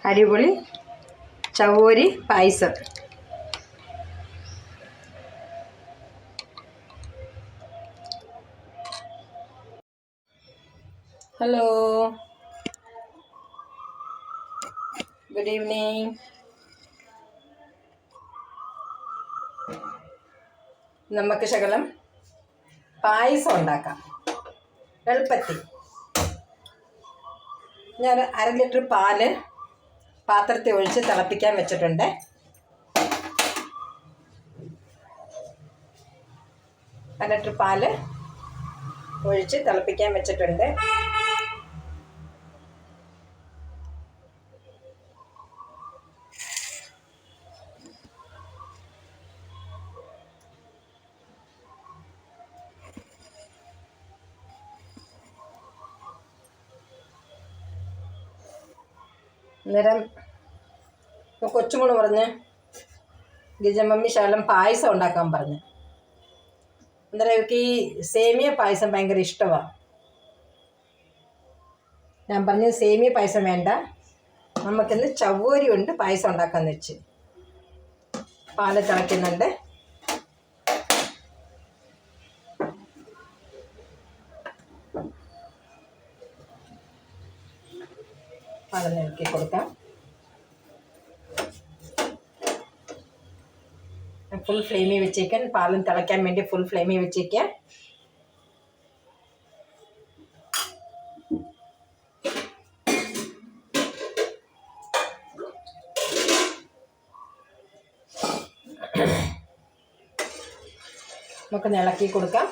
അടിപൊളി ചവോരി payasam. Hello, good evening. നമുക്ക് ശകലം പായസം ഉണ്ടാക്കാം എളുപ്പത്തിൽ. ഞാൻ 1/2 ലിറ്റർ പാല് പാത്രത്തിൽ ഒഴിച്ച് തിളപ്പിക്കാൻ വെച്ചിട്ടുണ്ട്. ലിറ്റർ പാല് ഒഴിച്ച് തിളപ്പിക്കാൻ വെച്ചിട്ടുണ്ട്. അന്നേരം കൊച്ചുമോള് പറഞ്ഞ് ഗിജമ്മമ്മി ശകലം പായസം ഉണ്ടാക്കാൻ പറഞ്ഞു. അന്നേരം എനിക്ക് ഈ സേമിയ പായസം ഭയങ്കര ഇഷ്ടമാണ്. ഞാൻ പറഞ്ഞു സേമിയ പായസം വേണ്ട, നമുക്കിന്ന് ചവ്വരി കൊണ്ട് പായസം ഉണ്ടാക്കാമെന്ന് വെച്ച്. പാല് തിളയ്ക്കുന്നുണ്ട്. പാലൊന്ന് ഇളക്കി കൊടുക്കാം. ഫുൾ ഫ്ലെയിമിൽ വെച്ചേക്കാൻ, പാലും തിളയ്ക്കാൻ വേണ്ടി ഫുൾ ഫ്ലെയിമിൽ വെച്ചേക്കാം. നമുക്കൊന്ന് ഇളക്കി കൊടുക്കാം.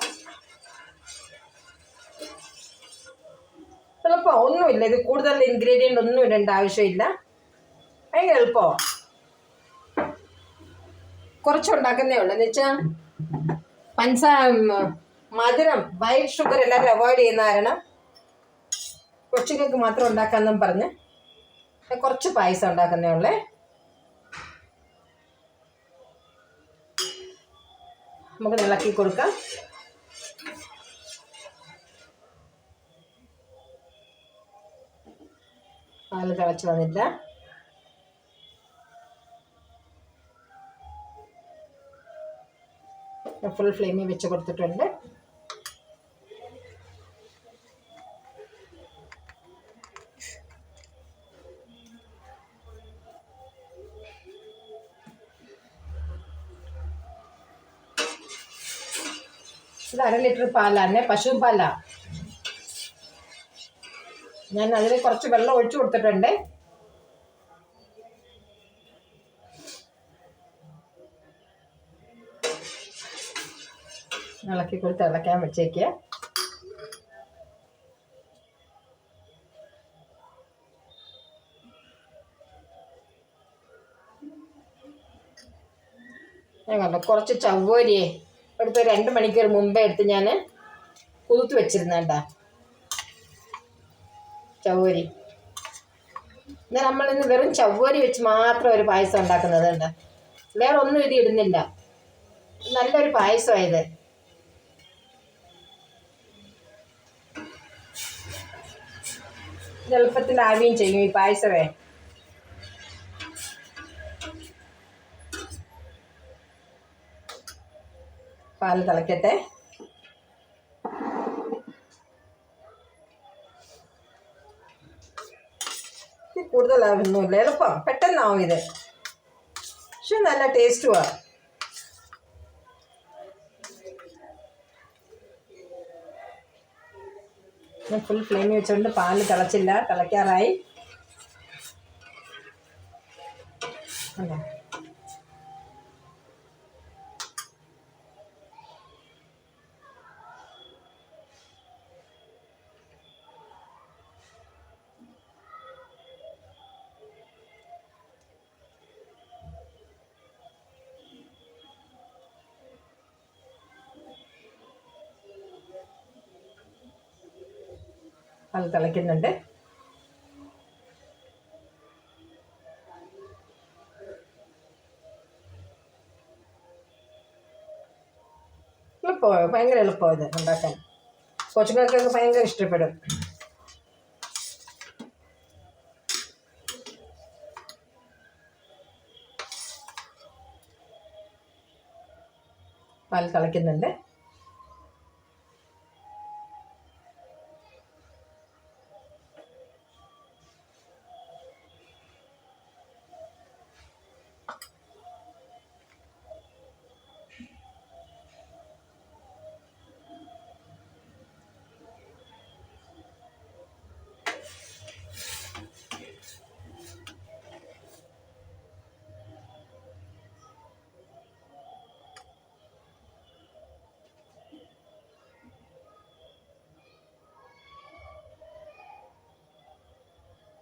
എളുപ്പം ഒന്നുമില്ല, ഇത് കൂടുതൽ ഇൻഗ്രീഡിയൻ്റ് ഒന്നും ഇടേണ്ട ആവശ്യമില്ല. ഭയങ്കര എളുപ്പമാണ്. കുറച്ചുണ്ടാക്കുന്നേ ഉള്ളൂ. എന്ന് വെച്ചാൽ മധുരം വൈറ്റ് ഷുഗർ എല്ലാവരും അവോയ്ഡ് ചെയ്യുന്ന കാരണം കൊച്ചുങ്ങൾക്ക് മാത്രം ഉണ്ടാക്കാമെന്നും പറഞ്ഞ് കുറച്ച് പായസം ഉണ്ടാക്കുന്നേ ഉള്ളേ. നമുക്ക് ഇളക്കി കൊടുക്കാം. പാല് തിളച്ച് വന്നില്ല. ഫുൾ ഫ്ലെയിമിൽ വെച്ച് കൊടുത്തിട്ടുണ്ട്. ഇത് 1/2 ലിറ്റർ പാലാണ്, പശു പാലാണ്. ഞാൻ അതിൽ കുറച്ച് വെള്ളം ഒഴിച്ചു കൊടുത്തിട്ടുണ്ട്. ഇളക്കി കൊടുത്ത് ഇളക്കാൻ വെച്ചേക്കുക. ഞാൻ കണ്ടു കുറച്ച് ചവ്വരിയെ എടുത്ത് 2 മണിക്കൂർ മുമ്പേ എടുത്ത് ഞാൻ കുതിർത്ത് വെച്ചിരുന്നേണ്ട ചവ്വരി. എന്നാൽ നമ്മളിന്ന് വെറും ചവ്വരി വെച്ച് മാത്രം ഒരു പായസം ഉണ്ടാക്കുന്നത് ഉണ്ട്. വേറെ ഒന്നും ഇത് ഇടുന്നില്ല. നല്ലൊരു പായസമായത്. എളുപ്പത്തിൽ ആവുകയും ചെയ്യും ഈ പായസമേ. പാല് തിളക്കട്ടെ. കൂടുതലാവുന്നില്ല, എളുപ്പം പെട്ടെന്നാവും ഇത്. പക്ഷെ നല്ല ടേസ്റ്റുമാണ്. ഞാൻ ഫുൾ ഫ്ലെയിമിൽ വെച്ചുകൊണ്ട് പാല് തിളച്ചില്ല, തിളയ്ക്കാറായി. അല്ലേ, പാല് തിളയ്ക്കുന്നുണ്ട്. എളുപ്പമാണ്, ഭയങ്കര എളുപ്പമാണ് ഇത് ഉണ്ടാക്കാൻ. കൊച്ചുങ്ങൾക്കൊക്കെ ഭയങ്കര ഇഷ്ടപ്പെടും. പാൽ തിളയ്ക്കുന്നുണ്ട്.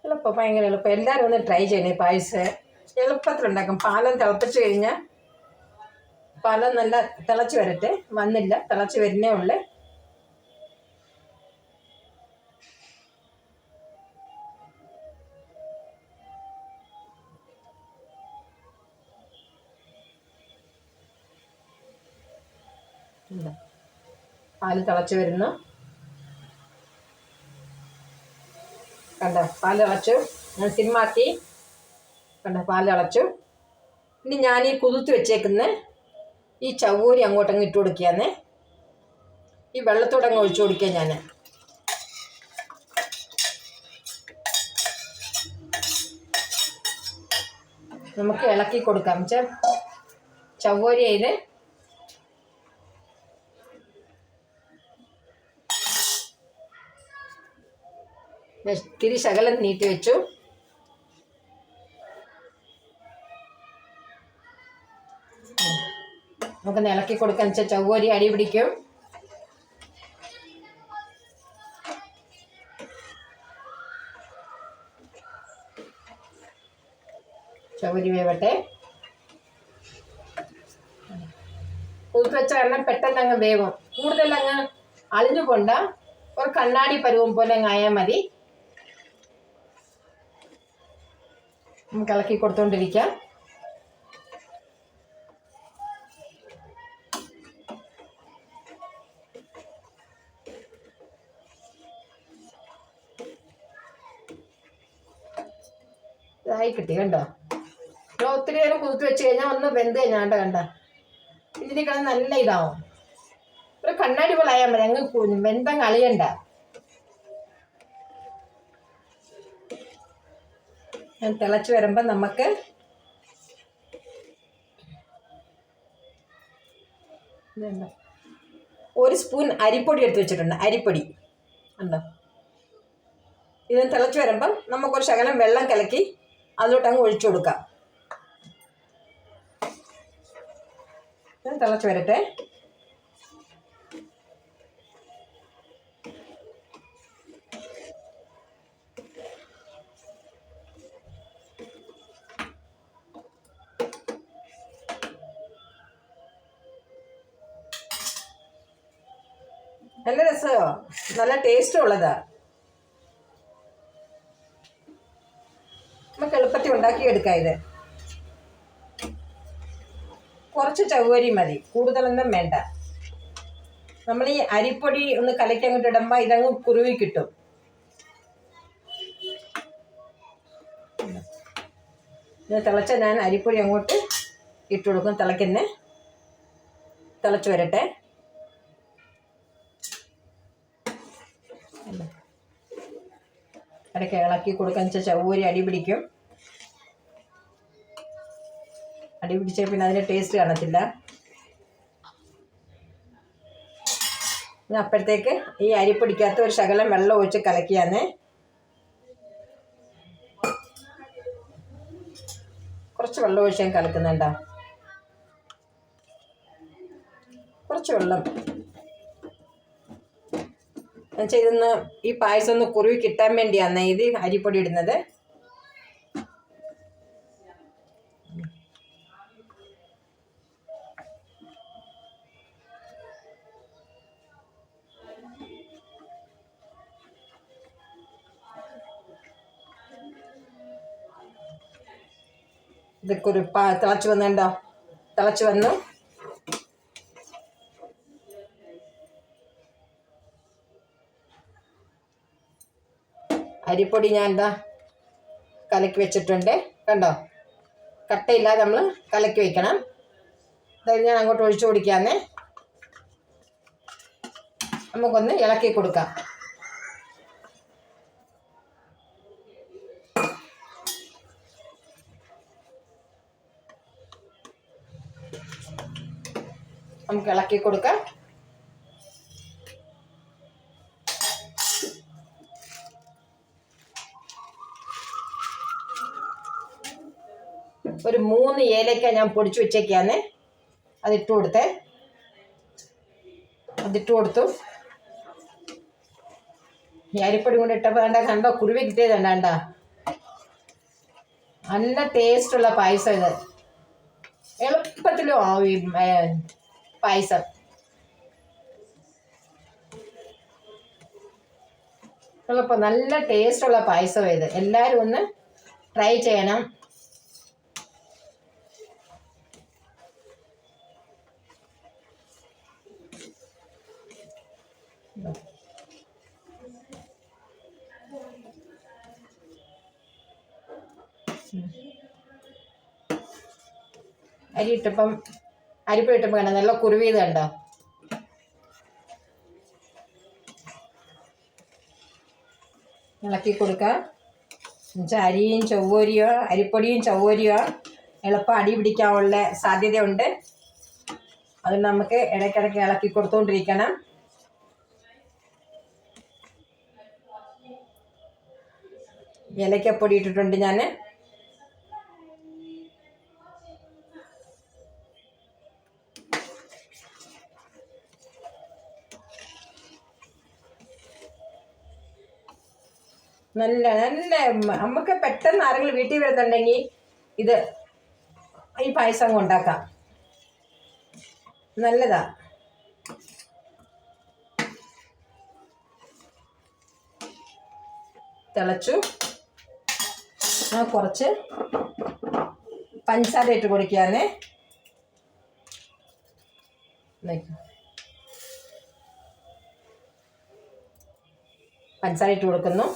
എളുപ്പം, ഭയങ്കര എളുപ്പം. എല്ലാവരും ഒന്ന് ട്രൈ ചെയ്യണേ. പായസം എളുപ്പത്തിലുണ്ടാക്കും. പാലം തിളപ്പിച്ച് കഴിഞ്ഞാൽ പാലം നല്ല തിളച്ച് വരട്ടെ. വന്നില്ല, തിളച്ച് വരുന്നേ ഉള്ളു. പാല് തിളച്ച് വരുന്നു. കണ്ടോ, പാല് തിളച്ചു. ഞാൻ സിമ്മാക്കി. കണ്ടോ, പാല് തിളച്ചു. ഇനി ഞാൻ ഈ കുതിർത്ത് വെച്ചേക്കുന്ന ഈ ചവ്വരി അങ്ങോട്ടങ്ങ് ഇട്ട് കൊടുക്കുകയെന്നേ. ഈ വെള്ളത്തോടെ അങ്ങ് ഒഴിച്ചു കൊടുക്കുക. ഞാൻ നമുക്ക് ഇളക്കി കൊടുക്കാം. ചവ്വരി അതിൽ ഇത്തിരി ശകലം നീട്ടി വെച്ചു. നമുക്ക് ഇളക്കി കൊടുക്കാന്ന് വെച്ചാൽ ചവ്വരി അടി പിടിക്കും. ചവ്വരി വേവട്ടെ. കുതിർത്ത് വെച്ച കാരണം പെട്ടെന്ന് അങ്ങ് വേവും. കൂടുതൽ അങ്ങ് അളിഞ്ഞു കൊണ്ട ഒരു കണ്ണാടി പരുവം പോലെ അങ്ങ് ആയാൽ മതി. നമുക്ക് ഇളക്കി കൊടുത്തോണ്ടിരിക്കാം. ഇതായി കിട്ടി. കണ്ടോ, ഒത്തിരി നേരം കുതിർത്ത് വെച്ച് കഴിഞ്ഞാൽ ഒന്ന് വെന്ത് കഴിഞ്ഞാണ്ട് കണ്ട ഇതിന് കിടന്ന് നല്ല ഇതാവും. ഒരു കണ്ണാടി പോലെ ആയാൽ മതി. അങ്ങ് വെന്തം കളിയണ്ട. ഞാൻ തിളച്ച് വരുമ്പോൾ നമുക്ക് ഒരു സ്പൂൺ അരിപ്പൊടി എടുത്ത് വെച്ചിട്ടുണ്ട്. അരിപ്പൊടി ഉണ്ടോ. ഇത് തിളച്ച് വരുമ്പം നമുക്കൊരു ശകലം വെള്ളം കലക്കി അതിലോട്ട് അങ്ങ് ഒഴിച്ചു കൊടുക്കാം. തിളച്ച് വരട്ടെ. നല്ല രസമോ, നല്ല ടേസ്റ്റും ഉള്ളതാ. നമുക്ക് എളുപ്പത്തിൽ ഉണ്ടാക്കിയെടുക്കാം. ഇത് കുറച്ച് ചവ്വരി മതി, കൂടുതലൊന്നും വേണ്ട. നമ്മൾ ഈ അരിപ്പൊടി ഒന്ന് കലക്കി അങ്ങോട്ട് ഇടുമ്പോൾ ഇതങ്ങ് കുറുവി കിട്ടും. ഇത് തിളച്ച ഞാൻ അരിപ്പൊടി അങ്ങോട്ട് ഇട്ട് കൊടുക്കും. തിളയ്ക്കുന്നേ, തിളച്ച് വരട്ടെ. ഇടയ്ക്ക് ഇളക്കി കൊടുക്കാന്ന് വെച്ചാൽ ചവ്വരി അടി പിടിക്കും. അടി പിടിച്ചാൽ പിന്നെ അതിൻ്റെ ടേസ്റ്റ് കാണത്തില്ല. അപ്പോഴത്തേക്ക് ഈ അരിപ്പൊടിക്കകത്ത് ഒരു ശകലം വെള്ളം ഒഴിച്ച് കലക്കിയാന്നേ. കുറച്ച് വെള്ളം ഒഴിച്ച് ഞാൻ കലക്കുന്നുണ്ടോ. കുറച്ച് വെള്ളം എന്നുവെച്ചാൽ ഇതൊന്ന് ഈ പായസം ഒന്ന് കുറുവി കിട്ടാൻ വേണ്ടിയാണ് ഇത് അരിപ്പൊടി ഇടുന്നത്. ഇതൊക്കെ ഒരു തിളച്ച് വന്നുണ്ടോ, തിളച്ച് വന്നു. അരിപ്പൊടി ഞാൻ എന്താ കലക്കി വെച്ചിട്ടുണ്ട്. കണ്ടോ, കട്ടയില്ലാതെ നമ്മൾ കലക്കി വെക്കണം. അതായത് ഞാൻ അങ്ങോട്ട് ഒഴിച്ചു കൊടുക്കാന്നേ. നമുക്കൊന്ന് ഇളക്കി കൊടുക്കാം. നമുക്ക് ഇളക്കി കൊടുക്കാം. ഒരു 3 ഏലക്ക ഞാൻ പൊടിച്ചു വെച്ചേക്കാന്ന്. അതിട്ട് കൊടുത്തു. ഈ അരിപ്പൊടി കൊണ്ട് ഇട്ടപ്പോൾ കണ്ടോ കുരുവി കിട്ടിയത് കണ്ട. നല്ല ടേസ്റ്റുള്ള പായസം ഇത്. എളുപ്പത്തിലും ആവും ഈ പായസം. നല്ല ടേസ്റ്റുള്ള പായസം ഇത്. എല്ലാവരും ഒന്ന് ട്രൈ ചെയ്യണം. അരിപ്പൊടി ഇട്ടപ്പോൾ കണ്ടോ നല്ല കുരുവീത് കണ്ടോ. ഇളക്കി കൊടുക്കാം. എന്നുവെച്ചാൽ അരിയും ചൊവ്വരിയോ അരിപ്പൊടിയും ചൊവ്വരിയോ എളുപ്പം അടി പിടിക്കാനുള്ള സാധ്യതയുണ്ട്. അത് നമുക്ക് ഇടയ്ക്കിടയ്ക്ക് ഇളക്കി കൊടുത്തുകൊണ്ടിരിക്കണം. ഏലക്കപ്പൊടി ഇട്ടിട്ടുണ്ട് ഞാൻ. നല്ല നമുക്ക് പെട്ടെന്ന് ആരെങ്കിലും വീട്ടിൽ വരുന്നുണ്ടെങ്കിൽ ഇത് ഈ പായസം ഉണ്ടാക്കാം. നല്ലതാ. തിളച്ചു. കുറച്ച് പഞ്ചസാര ഇട്ട് കൊടുക്കുകയാണേ. പഞ്ചസാര ഇട്ട് കൊടുക്കുന്നു.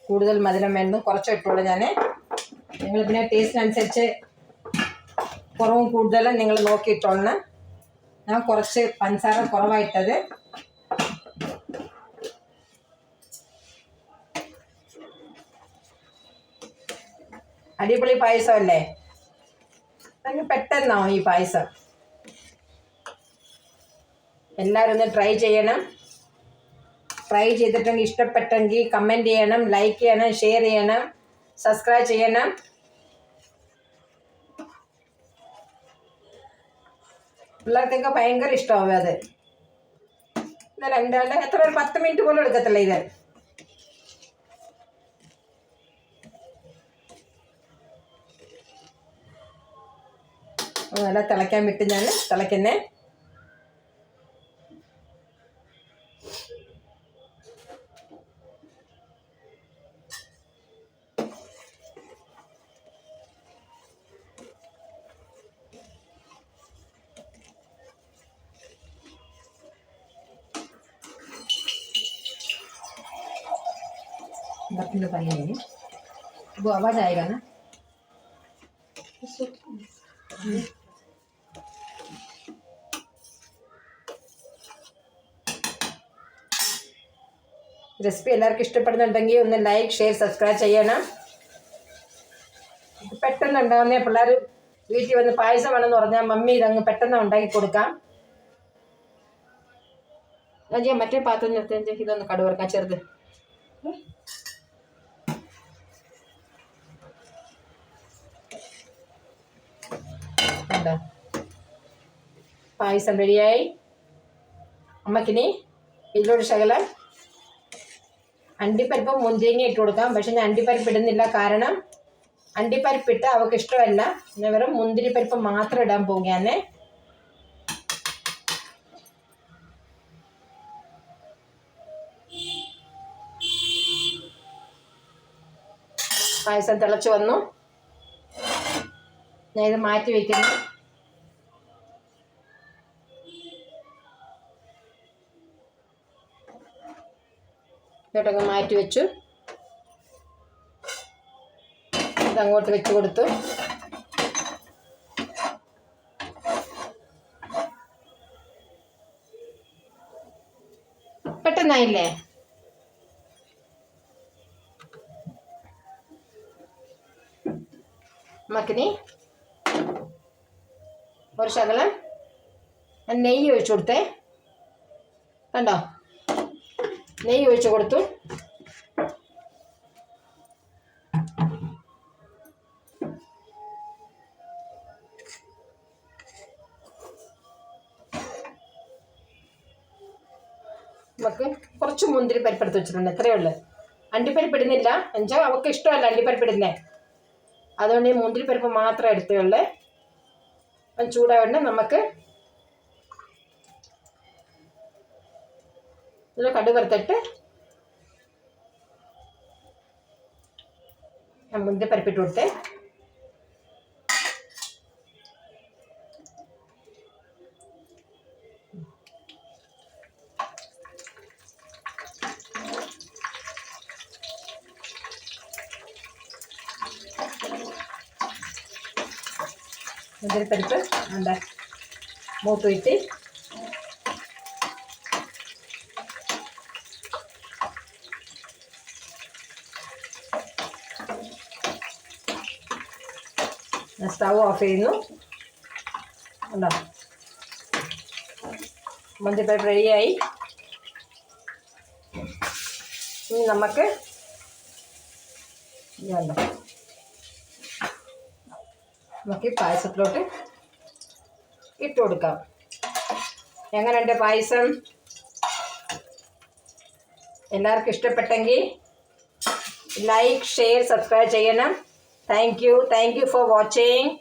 കൂടുതൽ മധുരം വേണം, കുറച്ച് ഇട്ടുള്ളൂ ഞാൻ. നിങ്ങൾ പിന്നെ ടേസ്റ്റിനനുസരിച്ച് കുറവും കൂടുതലും നിങ്ങൾ നോക്കിയിട്ടോളണം. ഞാൻ കുറച്ച് പഞ്ചസാര കുറവായിട്ടത്. അടിപൊളി പായസമല്ലേ. നമുക്ക് പെട്ടെന്നാവും ഈ പായസം. എല്ലാവരും ഒന്ന് ട്രൈ ചെയ്യണം. ട്രൈ ചെയ്തിട്ടെങ്കിൽ ഇഷ്ടപ്പെട്ടെങ്കിൽ കമൻറ്റ് ചെയ്യണം, ലൈക്ക് ചെയ്യണം, ഷെയർ ചെയ്യണം, സബ്സ്ക്രൈബ് ചെയ്യണം. പിള്ളേർക്കൊക്കെ ഭയങ്കര ഇഷ്ടമാവും അത്. എത്ര ഒരു 10 മിനിറ്റ് പോലും എടുക്കത്തില്ല ഇത്. നല്ല തിളയ്ക്കാൻ വിട്ട് ഞാൻ തിളയ്ക്കുന്നേ. बर्तन पानी नहीं वो आवाज़ आएगा ना. റെസിപ്പി എല്ലാവർക്കും ഇഷ്ടപ്പെടുന്നുണ്ടെങ്കിൽ ഒന്ന് ലൈക്ക് ഷെയർ സബ്സ്ക്രൈബ് ചെയ്യണം. പെട്ടെന്ന് ഉണ്ടാകുന്ന പിള്ളേർ വീട്ടിൽ വന്ന് പായസം വേണമെന്ന് പറഞ്ഞാൽ മമ്മി ഇതങ്ങ് പെട്ടെന്ന് ഉണ്ടാക്കി കൊടുക്കാം. ഞാൻ ചെയ്യാം. മറ്റേ പാത്രം നിർത്തി ഇതൊന്ന് കടുവറക്കാം ചെറുത്. പായസം റെഡിയായി. അമ്മക്കിനി ഇതിലൊരു ശകലം അണ്ടിപ്പരിപ്പും മുന്തിരിങ്ങ ഇട്ട് കൊടുക്കാം. പക്ഷെ ഞാൻ അണ്ടിപ്പരിപ്പ് ഇടുന്നില്ല, കാരണം അണ്ടിപ്പരിപ്പിട്ട് അവൾക്ക് ഇഷ്ടമല്ല. ഞാൻ വെറും മുന്തിരിപ്പരിപ്പ് മാത്രം ഇടാൻ പോവുകയാണ്. പായസം തിളച്ച് വന്നു. ഞാൻ ഇത് മാറ്റി വയ്ക്കുന്നു. ഇതോട്ടങ്ങ് മാറ്റി വെച്ചു. ഇതങ്ങോട്ട് വെച്ച് കൊടുത്തു. പെട്ടെന്നായില്ലേ? നമുക്കിനി ഒരു ശകലം നെയ്യ് ഒഴിച്ചു കൊടുത്തേ. കണ്ടോ, നെയ്യ് ഒഴിച്ചു കൊടുത്തു. നമുക്ക് കുറച്ച് മുന്തിരി പരിപ്പെടുത്ത് വെച്ചിട്ടുണ്ട്, എത്രയേ ഉള്ളൂ. അണ്ടിപ്പരിപ്പിടുന്നില്ല എന്നുവെച്ചാൽ അവൾക്ക് ഇഷ്ടമല്ല അണ്ടിപ്പരിപ്പിടുന്നേ, അതുകൊണ്ട് ഈ മുന്തിരി പരിപ്പ് മാത്രമേ എടുത്തേ ഉള്ളേ. അപ്പം ചൂടാവണ്ണം നമുക്ക് ഇതിൽ കടുക് വറുത്തിട്ട് ഞാൻ മുന്തിരി പരിപ്പിട്ട് കൊടുത്തേ. മുന്തിരിപ്പരിപ്പ് എന്താ മൂത്ത് വിട്ട് സ്റ്റൗ ഓഫ് ചെയ്യുന്നു. ഉണ്ടോ, മുന്തിരിപ്പരിപ്പ് റെഡിയായി. ഇനി നമുക്ക് നമുക്ക് ഈ പായസത്തിലോട്ട് ഇട്ട് കൊടുക്കാം. എങ്ങനെയുണ്ട് പായസം? എല്ലാവർക്കും ഇഷ്ടപ്പെട്ടെങ്കിൽ ലൈക്ക്, ഷെയർ, സബ്സ്ക്രൈബ് ചെയ്യണം. Thank you for watching.